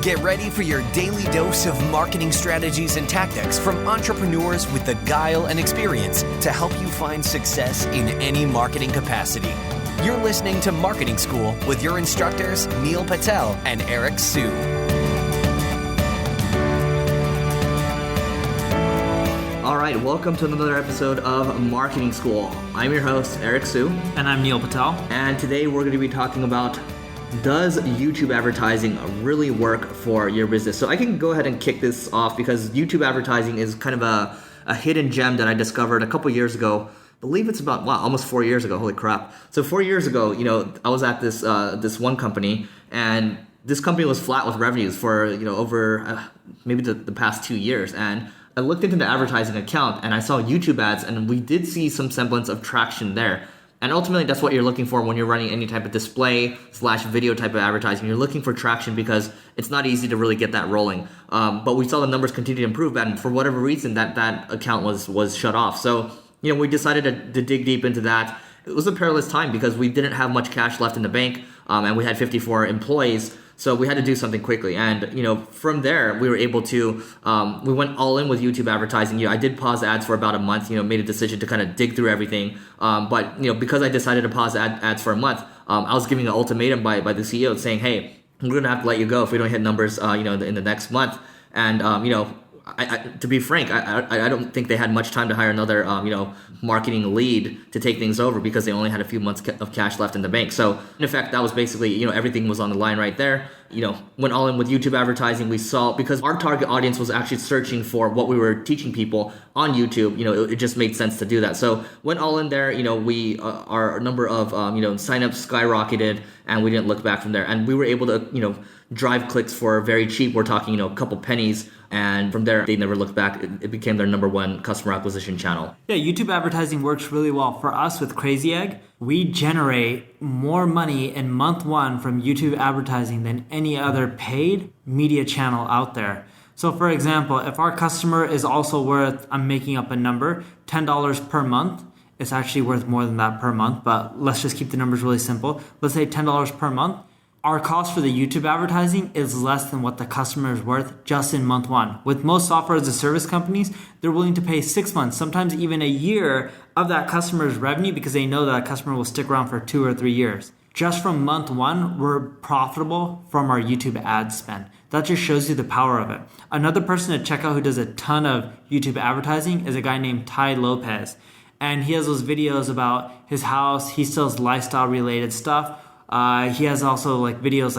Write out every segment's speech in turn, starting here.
Get ready for your daily dose of marketing strategies and tactics from entrepreneurs with the guile and experience to help you find success in any marketing capacity. You're listening to Marketing School with your instructors, Neil Patel and Eric Su. All right, welcome to another episode of Marketing School. I'm your host, Eric Su. And I'm Neil Patel. And today we're going to be talking about, does YouTube advertising really work for your business? So I can go ahead and kick this off because YouTube advertising is kind of a hidden gem that I discovered a couple years ago. I believe it's about, almost 4 years ago. Holy crap. So 4 years ago, I was at this one company, and this company was flat with revenues for, over maybe the past 2 years. And I looked into the advertising account and I saw YouTube ads, and we did see some semblance of traction there. And ultimately, that's what you're looking for when you're running any type of display/video type of advertising. You're looking for traction because it's not easy to really get that rolling. But we saw the numbers continue to improve, and for whatever reason, that account was shut off. So, we decided to dig deep into that. It was a perilous time because we didn't have much cash left in the bank, and we had 54 employees. So we had to do something quickly. And, from there, we were able to, we went all in with YouTube advertising. I did pause ads for about a month, made a decision to kind of dig through everything. But, because I decided to pause ads for a month, I was giving an ultimatum by the CEO saying, hey, we're going to have to let you go if we don't hit numbers, in the next month. And, to be frank, I don't think they had much time to hire another, marketing lead to take things over because they only had a few months of cash left in the bank. So in effect, that was basically, everything was on the line right there. Went all in with YouTube advertising. We saw, because our target audience was actually searching for what we were teaching people on YouTube, it just made sense to do that. So went all in there, our number of, signups skyrocketed, and we didn't look back from there. And we were able to, drive clicks for very cheap. We're talking, a couple pennies. And from there, they never looked back. It became their number one customer acquisition channel. Yeah, YouTube advertising works really well. For us with CrazyEgg, we generate more money in month one from YouTube advertising than any other paid media channel out there. So for example, if our customer is also worth, I'm making up a number, $10 per month, it's actually worth more than that per month, but let's just keep the numbers really simple. Let's say $10 per month. Our cost for the YouTube advertising is less than what the customer is worth just in month one. With most software as a service companies, they're willing to pay 6 months, sometimes even a year of that customer's revenue because they know that customer will stick around for 2 or 3 years. Just from month one, we're profitable from our YouTube ad spend. That just shows you the power of it. Another person to check out who does a ton of YouTube advertising is a guy named Tai Lopez. And he has those videos about his house. He sells lifestyle related stuff. He has also videos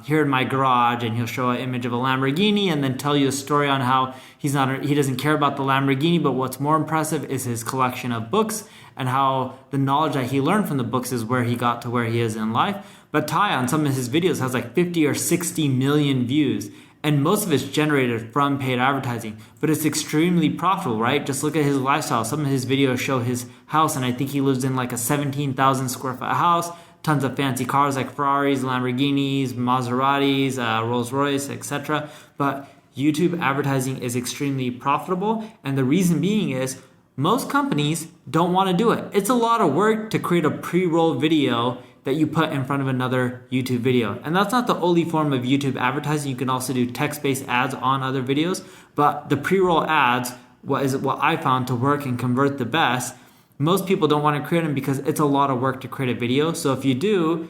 here in my garage, and he'll show an image of a Lamborghini and then tell you a story on how he doesn't care about the Lamborghini, but what's more impressive is his collection of books and how the knowledge that he learned from the books is where he got to where he is in life. But Tai, on some of his videos, has 50 or 60 million views. And most of it's generated from paid advertising, but it's extremely profitable, right? Just look at his lifestyle. Some of his videos show his house, and I think he lives in a 17,000 square foot house. Tons of fancy cars like Ferraris, Lamborghinis, Maseratis, Rolls Royce, etc. But YouTube advertising is extremely profitable. And the reason being is most companies don't want to do it. It's a lot of work to create a pre-roll video that you put in front of another YouTube video. And that's not the only form of YouTube advertising. You can also do text-based ads on other videos. But the pre-roll ads, what I found to work and convert the best, most people don't want to create them because it's a lot of work to create a video. So if you do,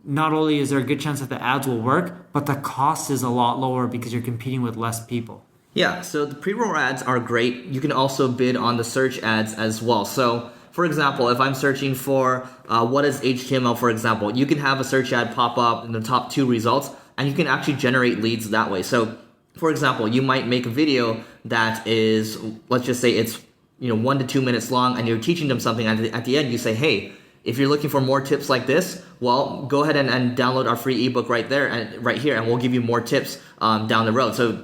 not only is there a good chance that the ads will work, but the cost is a lot lower because you're competing with less people. Yeah, so the pre-roll ads are great. You can also bid on the search ads as well. So for example, if I'm searching for what is HTML, for example, you can have a search ad pop up in the top 2 results, and you can actually generate leads that way. So for example, you might make a video that is, let's just say it's 1 to 2 minutes long, and you're teaching them something. At the end, you say, hey, if you're looking for more tips like this, well, go ahead and download our free ebook right there and right here, and we'll give you more tips down the road. So,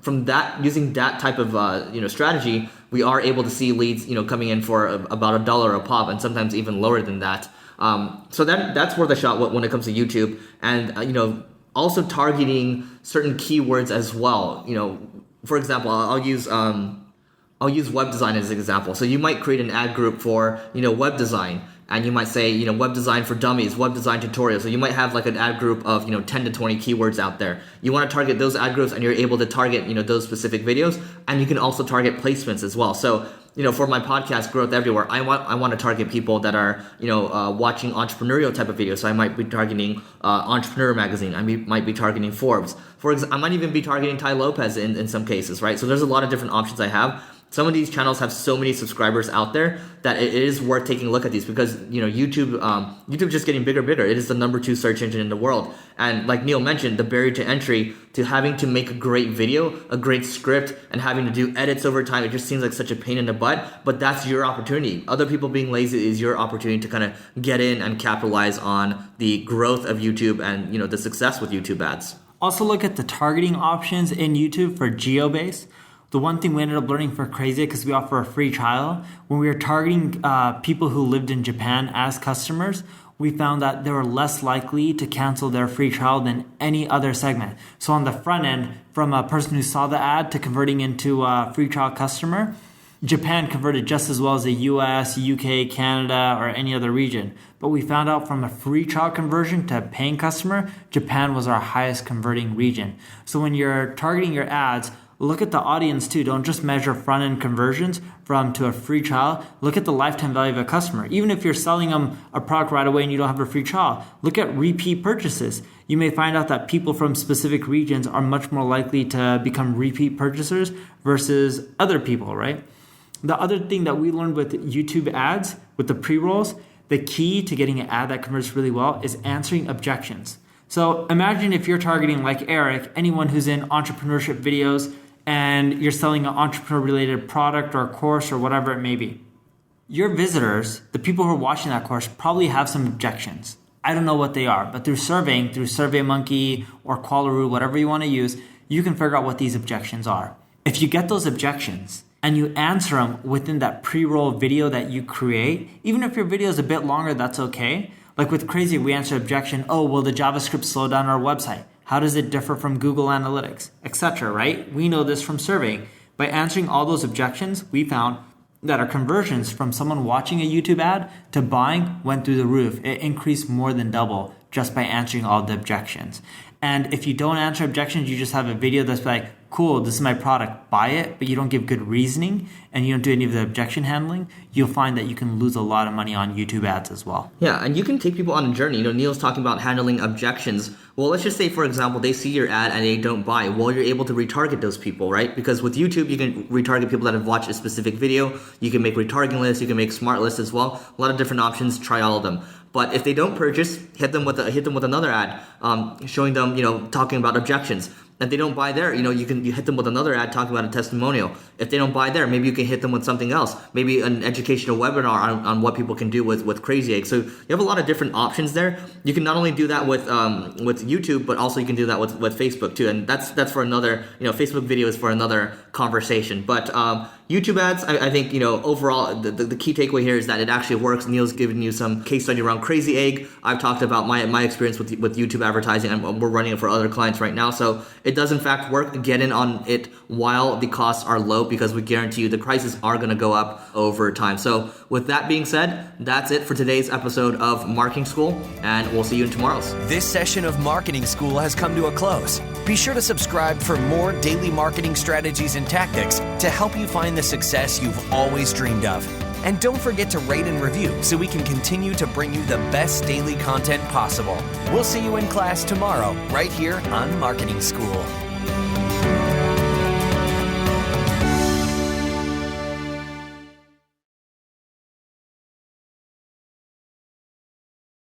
from that, using that type of strategy, we are able to see leads coming in for about $1 a pop, and sometimes even lower than that. So that's worth a shot when it comes to YouTube, and also targeting certain keywords as well. For example, I'll use web design as an example. So you might create an ad group for, web design, and you might say, web design for dummies, web design tutorials. So you might have like an ad group of, 10 to 20 keywords out there. You want to target those ad groups, and you're able to target, those specific videos, and you can also target placements as well. So, for my podcast, Growth Everywhere, I want to target people that are, watching entrepreneurial type of videos. So I might be targeting Entrepreneur Magazine. I might be targeting Forbes. I might even be targeting Tai Lopez in some cases, right? So there's a lot of different options I have. Some of these channels have so many subscribers out there that it is worth taking a look at these, because YouTube's just getting bigger and bigger. It is the number 2 search engine in the world, and like Neil mentioned, the barrier to entry to having to make a great video, a great script, and having to do edits over time, it just seems like such a pain in the butt. But that's your opportunity. Other people being lazy is your opportunity to kind of get in and capitalize on the growth of YouTube and the success with YouTube ads. Also look at the targeting options in YouTube for geo-based. The one thing we ended up learning for CrazyEgg, because we offer a free trial, when we were targeting people who lived in Japan as customers, we found that they were less likely to cancel their free trial than any other segment. So on the front end, from a person who saw the ad to converting into a free trial customer, Japan converted just as well as the US, UK, Canada, or any other region. But we found out from a free trial conversion to a paying customer, Japan was our highest converting region. So when you're targeting your ads, look at the audience too. Don't just measure front-end conversions to a free trial. Look at the lifetime value of a customer. Even if you're selling them a product right away and you don't have a free trial, look at repeat purchases. You may find out that people from specific regions are much more likely to become repeat purchasers versus other people, right? The other thing that we learned with YouTube ads, with the pre-rolls, the key to getting an ad that converts really well is answering objections. So imagine if you're targeting, like Eric, anyone who's in entrepreneurship videos, and you're selling an entrepreneur-related product or course or whatever it may be. Your visitors, the people who are watching that course, probably have some objections. I don't know what they are, but through surveying, through SurveyMonkey or Qualaroo, whatever you want to use, you can figure out what these objections are. If you get those objections and you answer them within that pre-roll video that you create, even if your video is a bit longer, that's okay. Like with CrazyEgg, we answer objection, will the JavaScript slow down our website? How does it differ from Google Analytics, etc., right? We know this from surveying. By answering all those objections, we found that our conversions from someone watching a YouTube ad to buying went through the roof. It increased more than double just by answering all the objections. And if you don't answer objections, you just have a video that's like, cool, this is my product, buy it, but you don't give good reasoning and you don't do any of the objection handling, you'll find that you can lose a lot of money on YouTube ads as well. Yeah, and you can take people on a journey. Neil's talking about handling objections. Well, let's just say, for example, they see your ad and they don't buy. Well, you're able to retarget those people, right? Because with YouTube, you can retarget people that have watched a specific video. You can make retargeting lists. You can make smart lists as well. A lot of different options. Try all of them. But if they don't purchase, hit them with another ad, showing them, talking about objections. If they don't buy there, you hit them with another ad talking about a testimonial. If they don't buy there, maybe you can hit them with something else, maybe an educational webinar on what people can do with CrazyEgg. So you have a lot of different options there. You can not only do that with YouTube, but also you can do that with Facebook too. And that's for another, Facebook video is for another conversation. But YouTube ads, I think, overall, the key takeaway here is that it actually works. Neil's given you some case study around CrazyEgg. I've talked about my experience with YouTube advertising, and we're running it for other clients right now. So it does in fact work. Get in on it while the costs are low, because we guarantee you the prices are going to go up over time. So with that being said, that's it for today's episode of Marketing School, and we'll see you in tomorrow's. This session of Marketing School has come to a close. Be sure to subscribe for more daily marketing strategies and tactics to help you find the success you've always dreamed of. And don't forget to rate and review so we can continue to bring you the best daily content possible. We'll see you in class tomorrow, right here on Marketing School.